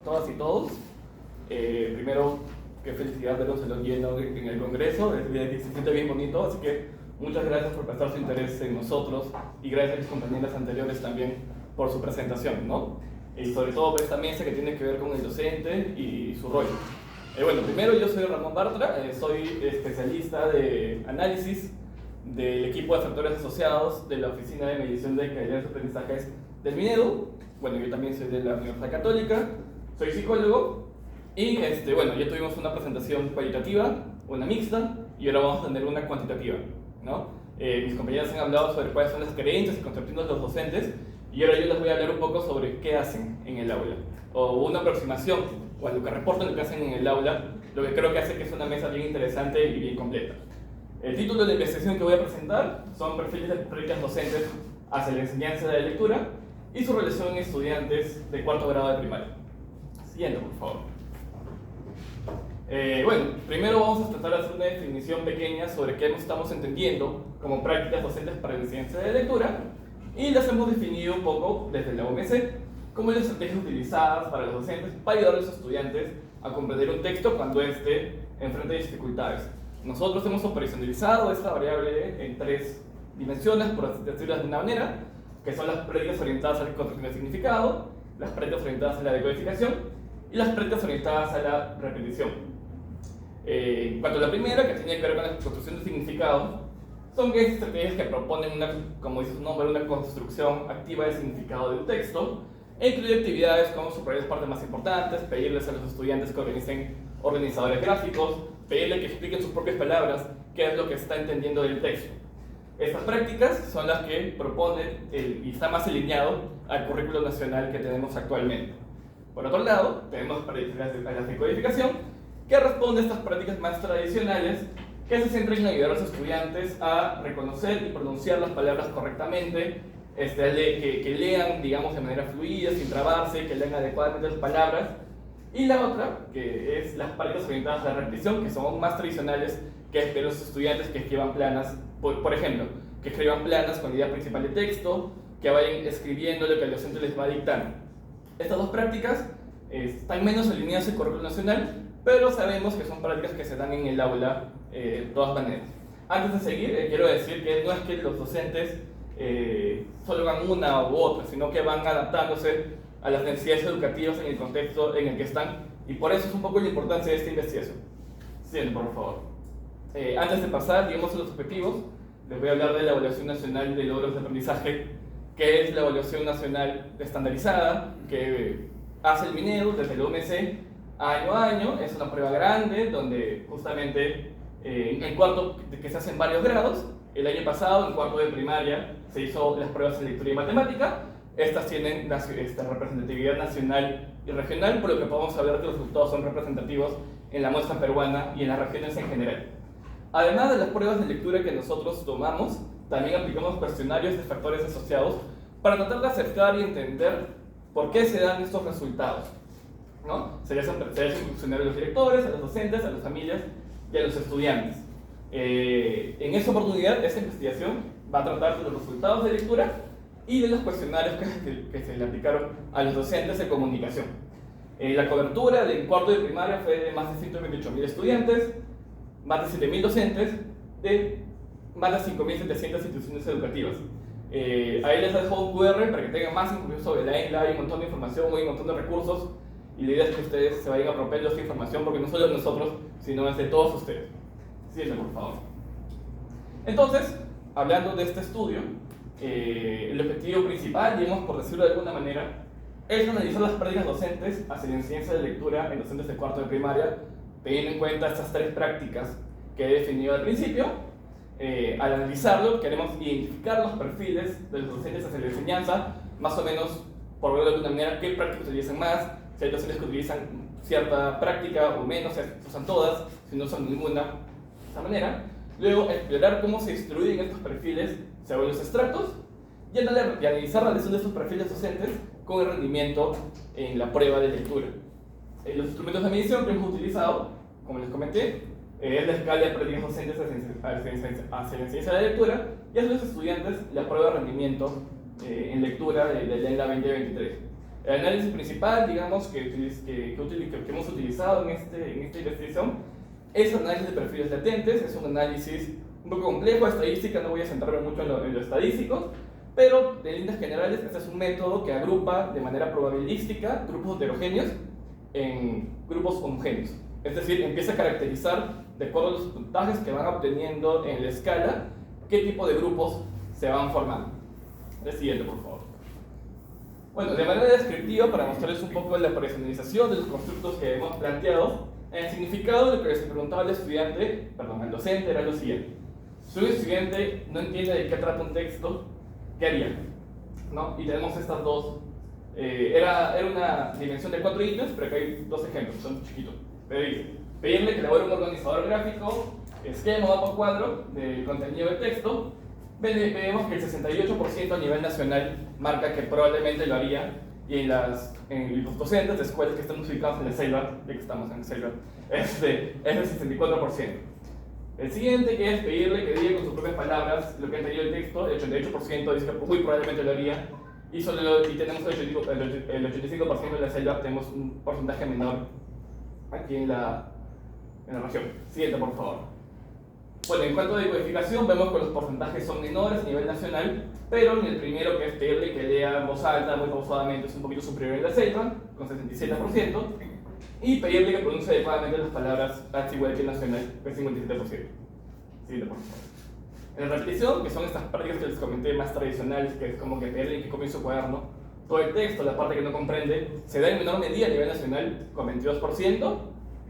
todas y todos. Primero, qué felicidad verlos en lo lleno en el Congreso, se siente bien bonito, así que muchas gracias por prestar su interés en nosotros y gracias a mis compañeras anteriores también por su presentación, ¿no? Y sobre todo por esta mesa que tiene que ver con el docente y su rol. Bueno, primero yo soy Ramón Bartra, soy especialista de análisis del equipo de factores asociados de la Oficina de Medición de Calidad de Aprendizajes del Minedu. Bueno, yo también soy de la Universidad Católica, soy psicólogo y bueno, ya tuvimos una presentación cualitativa, una mixta y ahora vamos a tener una cuantitativa, ¿no? Mis compañeros han hablado sobre cuáles son las creencias y conceptos de los docentes y ahora yo les voy a hablar un poco sobre qué hacen en el aula o una aproximación o a lo que reportan lo que hacen en el aula, lo que creo que hace que es una mesa bien interesante y bien completa. El título de la investigación que voy a presentar son perfiles de prácticas docentes hacia la enseñanza de la lectura y su relación en estudiantes de cuarto grado de primaria. Siguiente, por favor. Bueno, primero vamos a tratar de hacer una definición pequeña sobre qué estamos entendiendo como prácticas docentes para la enseñanza de lectura y las hemos definido un poco desde la OMC como las estrategias utilizadas para los docentes para ayudar a los estudiantes a comprender un texto cuando éste enfrenta dificultades. Nosotros hemos operacionalizado esta variable en tres dimensiones, por decirlo de una manera, que son las prácticas orientadas al construcción de significado, las prácticas orientadas a la decodificación y las prácticas orientadas a la repetición. En cuanto a la primera, que tiene que ver con la construcción de significado, son esas estrategias que proponen, como dice su nombre, una construcción activa de significado de un texto, e incluye actividades como subrayar las partes más importantes, pedirles a los estudiantes que organicen organizadores gráficos, pedirle que expliquen sus propias palabras qué es lo que está entendiendo del texto. Estas prácticas son las que proponen y está más alineado al currículo nacional que tenemos actualmente. Por otro lado, tenemos prácticas de la decodificación, que responde a estas prácticas más tradicionales que se centran en ayudar a los estudiantes a reconocer y pronunciar las palabras correctamente, que lean, digamos, de manera fluida, sin trabarse, que lean adecuadamente las palabras. Y la otra, que es las prácticas orientadas a la repetición, que son aún más tradicionales, que es de los estudiantes que escriban planas, por ejemplo, que escriban planas con la idea principal de texto, que vayan escribiendo lo que el docente les va dictando. Estas dos prácticas están menos alineadas al currículo nacional, pero sabemos que son prácticas que se dan en el aula de todas maneras. Antes de seguir, quiero decir que no es que los docentes solo hagan una u otra, sino que van adaptándose a las necesidades educativas en el contexto en el que están, y por eso es un poco la importancia de esta investigación. Siguiente, por favor. Antes de pasar, digamos, a los objetivos, les voy a hablar de la Evaluación Nacional de Logros de Aprendizaje, que es la evaluación nacional estandarizada que hace el Minedu desde el OMC año a año. Es una prueba grande donde justamente en cuarto, que se hacen varios grados. El año pasado, en cuarto de primaria, se hizo las pruebas de lectura y matemática. Estas tienen representatividad nacional y regional, por lo que podemos saber que los resultados son representativos en la muestra peruana y en las regiones en general. Además de las pruebas de lectura que nosotros tomamos, también aplicamos cuestionarios de factores asociados para tratar de acercar y entender por qué se dan estos resultados, ¿no? Se hacen cuestionarios a los directores, a los docentes, a las familias y a los estudiantes. En esta oportunidad, esta investigación va a tratar de los resultados de lectura y de los cuestionarios que se le aplicaron a los docentes de comunicación. La cobertura del cuarto de primaria fue de más de 128.000 estudiantes, más de 7.000 docentes, de más de 5.700 instituciones educativas. Ahí les dejo un QR para que tengan más información sobre la ENLA. Hay un montón de información, hay un montón de recursos, y la idea es que ustedes se vayan apropiando de esta información, porque no solo es de nosotros, sino es de todos ustedes. Siguiente, por favor. Entonces, hablando de este estudio, el objetivo principal, digamos, por decirlo de alguna manera, es analizar las prácticas docentes hacia la enseñanza de lectura en docentes de cuarto de primaria, teniendo en cuenta estas tres prácticas que he definido al principio. Al analizarlo, queremos identificar los perfiles de los docentes hacia la enseñanza, más o menos, por verlo de alguna manera, qué prácticas utilizan más, si hay docentes que utilizan cierta práctica o menos, si usan todas, si no usan ninguna, de esa manera. Luego, explorar cómo se distribuyen estos perfiles según los estratos y analizar la relación de estos perfiles docentes con el rendimiento en la prueba de lectura. Los instrumentos de medición que hemos utilizado, como les comenté, es la escala de prácticas docentes hacia la enseñanza de la lectura y hacia los estudiantes la prueba de rendimiento en lectura de la ENLA 2023. El análisis principal, digamos, que hemos utilizado en esta investigación es análisis de perfiles latentes. Es un análisis un poco complejo, estadística, no voy a centrarme mucho en lo estadístico, pero de líneas generales este es un método que agrupa de manera probabilística grupos heterogéneos en grupos homogéneos. Es decir, empieza a caracterizar, de acuerdo a los puntajes que van obteniendo en la escala, qué tipo de grupos se van formando. El siguiente, por favor. Bueno, de manera descriptiva, para mostrarles un poco la personalización de los constructos que hemos planteado, el significado de lo que les preguntaba al estudiante, perdón, al docente, era lo siguiente. Si un estudiante no entiende de qué trata un texto, ¿qué haría? ¿No? Y tenemos estas dos. Era una dimensión de 4 ítems, pero acá hay 2 ejemplos, son chiquitos. Pedirle que elabore un organizador gráfico, esquema, mapa, cuadro del contenido del texto. Vemos que el 68% a nivel nacional marca que probablemente lo haría, y en los docentes de escuelas que están ubicados en el Selva, ya que estamos en el Selva, es del 64%. El siguiente, que es pedirle que diga con sus propias palabras lo que ha entendido el texto, el 88% dice que muy probablemente lo haría, y tenemos el 85% de la Selva, tenemos un porcentaje menor aquí en la región. Siguiente, por favor. Bueno, en cuanto a decodificación, vemos que los porcentajes son menores a nivel nacional, pero en el primero, que es pedirle que lea en voz alta, muy pausadamente, es un poquito superior en la selva, con 67%, y pedirle que pronuncie adecuadamente las palabras H igual que nacional, con 57%. Siguiente, por favor. En la repetición, que son estas prácticas que les comenté más tradicionales, que es como que pedirle que copie su cuaderno, todo el texto, la parte que no comprende, se da en menor medida a nivel nacional, con 22%,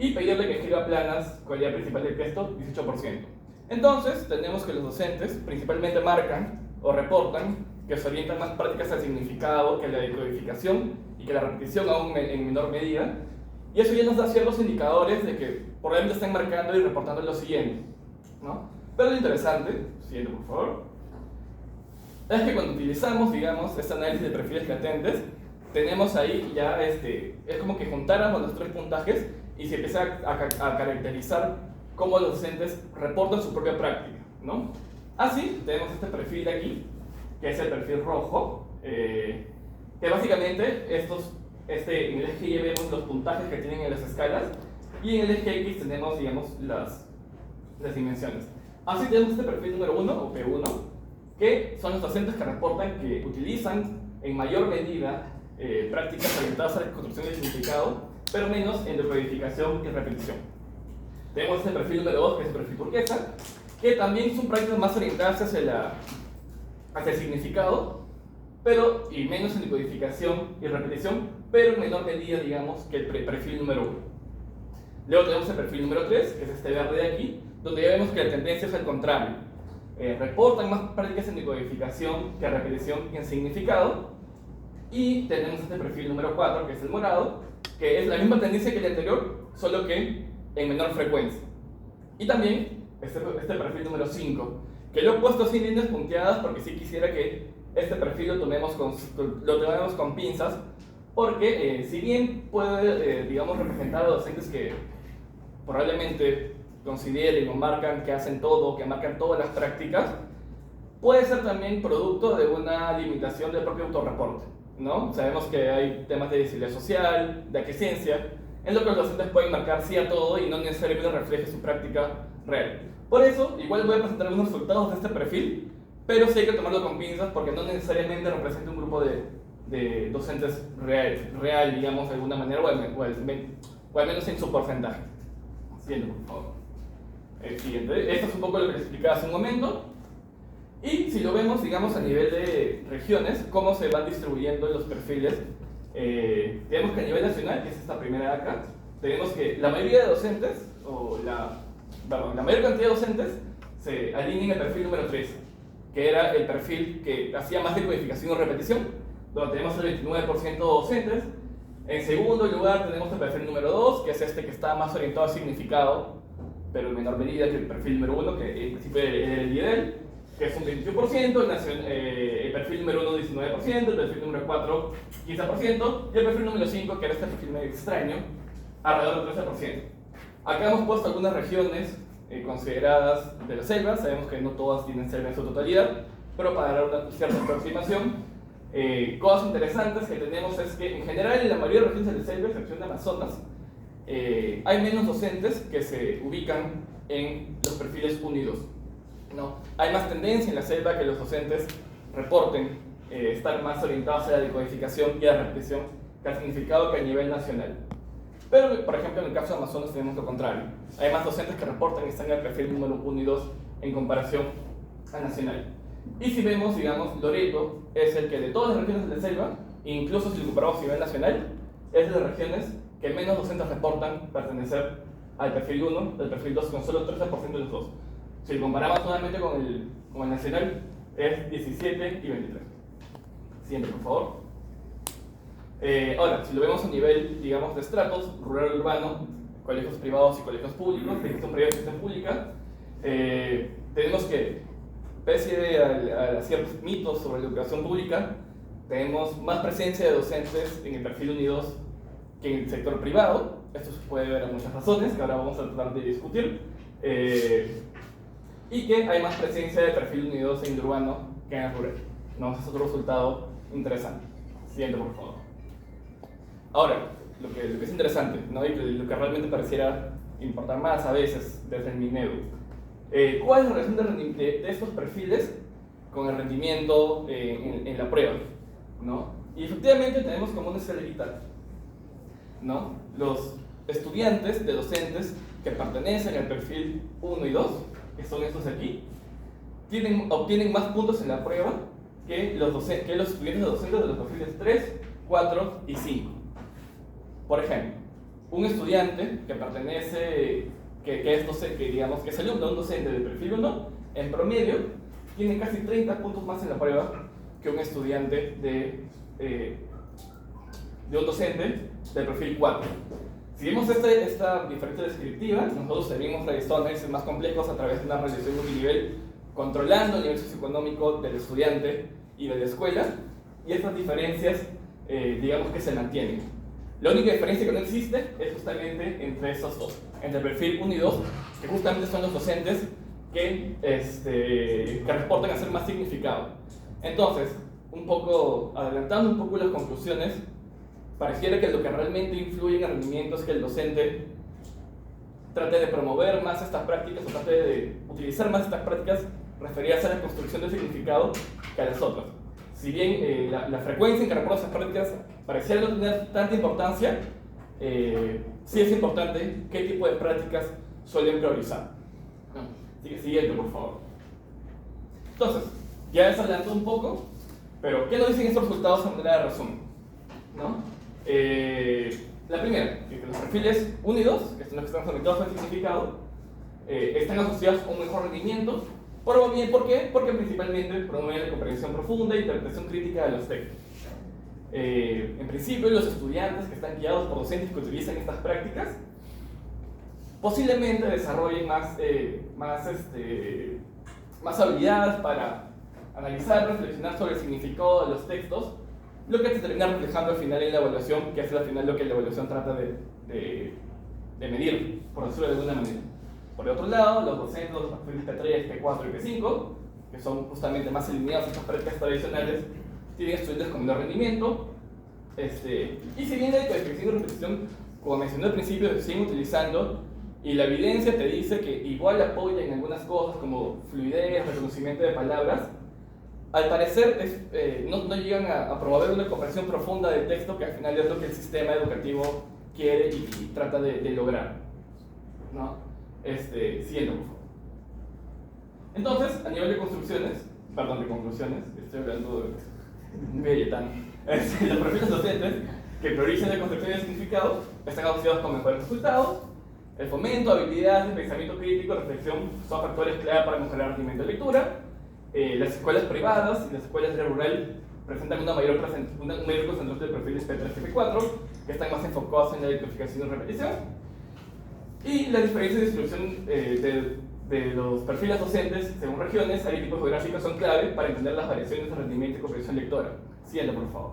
y pedirle que escriba planas, cualidad principal del texto, 18%. Entonces, tenemos que los docentes principalmente marcan o reportan que se orientan más prácticas al significado que a la decodificación y que la repetición aún en menor medida, y eso ya nos da ciertos indicadores de que probablemente están marcando y reportando lo siguiente, ¿no? Pero lo interesante, siguiente por favor, es que cuando utilizamos, digamos, este análisis de perfiles latentes, tenemos ahí ya, es como que juntáramos los 3 puntajes y se empieza a caracterizar cómo los docentes reportan su propia práctica, ¿no? Así, tenemos este perfil de aquí, que es el perfil rojo, que básicamente en el eje Y vemos los puntajes que tienen en las escalas, y en el eje X tenemos, digamos, las dimensiones. Así tenemos este perfil número 1, o P1, que son los docentes que reportan que utilizan en mayor medida prácticas orientadas a la construcción del significado, pero menos en decodificación y repetición. Tenemos este perfil número 2, que es el perfil turquesa, que también son prácticas más orientadas hacia el significado, y menos en decodificación y repetición, pero en menor medida, digamos, que el perfil número 1. Luego tenemos el perfil número 3, que es este verde de aquí, donde ya vemos que la tendencia es al contrario. Reportan más prácticas en decodificación que repetición y en significado. Y tenemos este perfil número 4, que es el morado, que es la misma tendencia que el anterior, solo que en menor frecuencia. Y también este perfil número 5, que lo he puesto sin líneas punteadas porque sí quisiera que este perfil lo tomemos con pinzas, porque si bien puede, digamos, representar a docentes que probablemente consideren o marcan que hacen todo, que marcan todas las prácticas, puede ser también producto de una limitación del propio autorreporte, ¿no? Sabemos que hay temas de visibilidad social, de aquiescencia, en lo que los docentes pueden marcar sí a todo y no necesariamente refleje su práctica real. Por eso, igual voy a presentar algunos resultados de este perfil, pero sí hay que tomarlo con pinzas porque no necesariamente representa un grupo de docentes real, digamos, de alguna manera, o al menos en su porcentaje. Siguiente, por favor. El siguiente. Esto es un poco lo que les explicaba hace un momento. Y si lo vemos, digamos, a nivel de regiones, cómo se van distribuyendo los perfiles, tenemos que a nivel nacional, que es esta primera de acá, tenemos que la mayoría de docentes, la mayor cantidad de docentes, se alinean el perfil número 3, que era el perfil que hacía más decodificación o repetición, donde tenemos el 29% de docentes. En segundo lugar tenemos el perfil número 2, que es este que está más orientado al significado, pero en menor medida que el perfil número 1, que en principio era el IEDEL, que es un 21%, el perfil número 1 19%, el perfil número 4 15%, y el perfil número 5, que era este perfil medio extraño, alrededor del 13%. Acá hemos puesto algunas regiones consideradas de la selva, sabemos que no todas tienen selva en su totalidad, pero para dar una cierta aproximación, Cosas interesantes que tenemos es que en general en la mayoría de regiones del selva, a excepción de Amazonas, hay menos docentes que se ubican en los perfiles unidos, ¿no? Hay más tendencia en la selva que los docentes reporten estar más orientados a la decodificación y a la repetición que al significado que a nivel nacional. Pero, por ejemplo, en el caso de Amazonas tenemos lo contrario. Hay más docentes que reportan que están en el perfil número 1 y 2 en comparación al nacional. Y si vemos, digamos, Loreto es el que de todas las regiones de la selva, incluso si lo comparamos a nivel nacional, es de las regiones que menos docentes reportan pertenecer al perfil 1, del perfil 2, con solo 13% de los dos. Si lo comparamos nuevamente con el nacional, es 17 y 23. Siguiente, por favor. Ahora, si lo vemos a nivel, digamos, de estratos, rural, urbano, colegios privados y colegios públicos, de gestión privada y gestión pública, tenemos que, pese a ciertos mitos sobre la educación pública, tenemos más presencia de docentes en el perfil unidos que en el sector privado. Esto se puede ver a muchas razones, que ahora vamos a tratar de discutir. Y que hay más presencia de perfil unidos en el urbano que en el rural. ¿No? Ese es otro resultado interesante. Siguiente, por favor. Ahora, lo que es interesante, ¿no? Y lo que realmente pareciera importar más a veces desde el Minedu. ¿Cuál es la relación de estos perfiles con el rendimiento en la prueba? ¿No? Y efectivamente tenemos como una escalerita, ¿no? Los estudiantes de docentes que pertenecen al perfil 1 y 2, que son estos de aquí, obtienen más puntos en la prueba que los estudiantes de docentes de los perfiles 3, 4 y 5. Por ejemplo, un estudiante que pertenece, digamos que es alumno de un docente del perfil 1, en promedio, tiene casi 30 puntos más en la prueba que un estudiante de un docente del perfil 4. Si vemos esta diferencia descriptiva, nosotros seguimos realizando análisis más complejos a través de una realización multinivel, controlando el nivel socioeconómico del estudiante y de la escuela, y estas diferencias, digamos que se mantienen. La única diferencia que no existe es justamente entre esos dos, entre el perfil 1 y 2, que justamente son los docentes que reportan a ser más significado. Entonces, adelantando un poco las conclusiones, pareciera que lo que realmente influye en el rendimiento es que el docente trate de promover más estas prácticas o trate de utilizar más estas prácticas referidas a la construcción del significado que a las otras. Si bien la frecuencia en que reporta esas prácticas pareciera no tener tanta importancia, sí es importante qué tipo de prácticas suelen priorizar. Así que siguiente, por favor. Entonces, ya he adelantado un poco, pero ¿qué nos dicen estos resultados a manera de resumen? ¿No? La primera, que los perfiles 1 y 2, que son los que están conectados al significado, están asociados a un mejor rendimiento. ¿Por qué? Porque principalmente promueven la comprensión profunda e interpretación crítica de los textos. En principio, los estudiantes que están guiados por docentes que utilizan estas prácticas posiblemente desarrollen más habilidades para analizar, reflexionar sobre el significado de los textos, lo que se termina reflejando al final en la evaluación, que es al final lo que la evaluación trata de medir, por decirlo de alguna manera. Por el otro lado, los docentes, los perfiles P3, P4 y P5, que son justamente más alineados a estas prácticas tradicionales, tienen estudiantes con menor rendimiento. Y si bien la decodificación y repetición, como mencioné al principio, se siguen utilizando, y la evidencia te dice que igual apoya en algunas cosas como fluidez, reconocimiento de palabras, al parecer no llegan a promover una comprensión profunda del texto, que al final es lo que el sistema educativo quiere y trata de lograr, ¿no? Siguiendo, por favor. Entonces, a nivel de conclusiones, estoy hablando de Belletano. Los perfiles docentes que priorizan la construcción de significado están asociados con mejores resultados. El fomento, habilidades de pensamiento crítico, reflexión son factores clave para mejorar el rendimiento de lectura. Las escuelas privadas y las escuelas de rural presentan un mayor concentración de perfiles P3 y P4, que están más enfocados en la decodificación y repetición. Y la diferencia de distribución de los perfiles docentes según regiones, tipos geográficos son clave para entender las variaciones de rendimiento y comprensión lectora. Siguiente, por favor.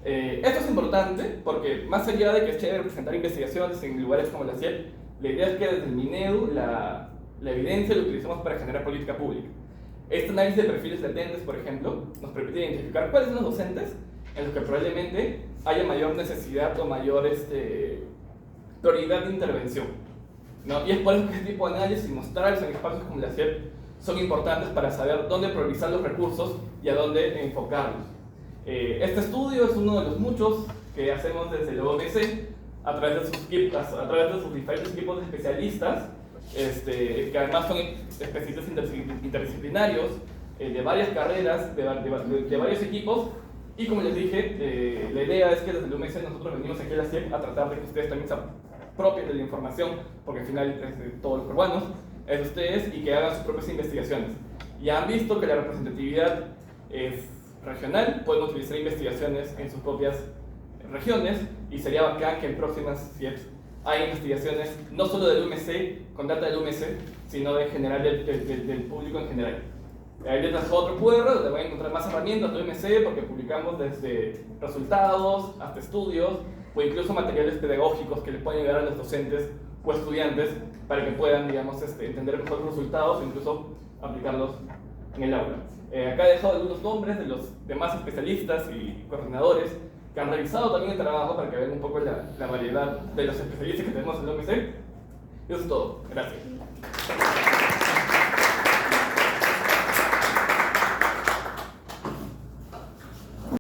Esto es importante porque, más allá de que es chévere presentar investigaciones en lugares como la CIEP, la idea es que desde el Minedu la evidencia la utilizamos para generar política pública. Este análisis de perfiles latentes, por ejemplo, nos permite identificar cuáles son los docentes en los que probablemente haya mayor necesidad o mayor prioridad de intervención, ¿no? Y es por eso que este tipo de análisis y mostrarlos en espacios como la SIEP son importantes para saber dónde priorizar los recursos y a dónde enfocarlos. Este estudio es uno de los muchos que hacemos desde el OMC a través de sus diferentes equipos de especialistas, que además son especialistas interdisciplinarios de varias carreras, de varios equipos. Y como les dije, la idea es que desde el UMS nosotros venimos aquí a la SIEP a tratar de que ustedes también se apropien de la información, porque al final es de todos los peruanos, es de ustedes, y que hagan sus propias investigaciones. Ya han visto que la representatividad es regional, podemos utilizar investigaciones en sus propias regiones, y sería bacán que en próximas SIEPs hay investigaciones no solo del UMC, con data del UMC, sino en general del público en general. Ahí les dejo otro QR donde van a encontrar más herramientas del UMC, porque publicamos desde resultados hasta estudios o incluso materiales pedagógicos que les pueden ayudar a los docentes o estudiantes para que puedan, digamos, entender mejor los resultados o incluso aplicarlos en el aula. Acá he dejado algunos nombres de los demás especialistas y coordinadores que han revisado también el trabajo para que vean un poco la variedad de los especialistas que tenemos en el UMC. Eso es todo. Gracias.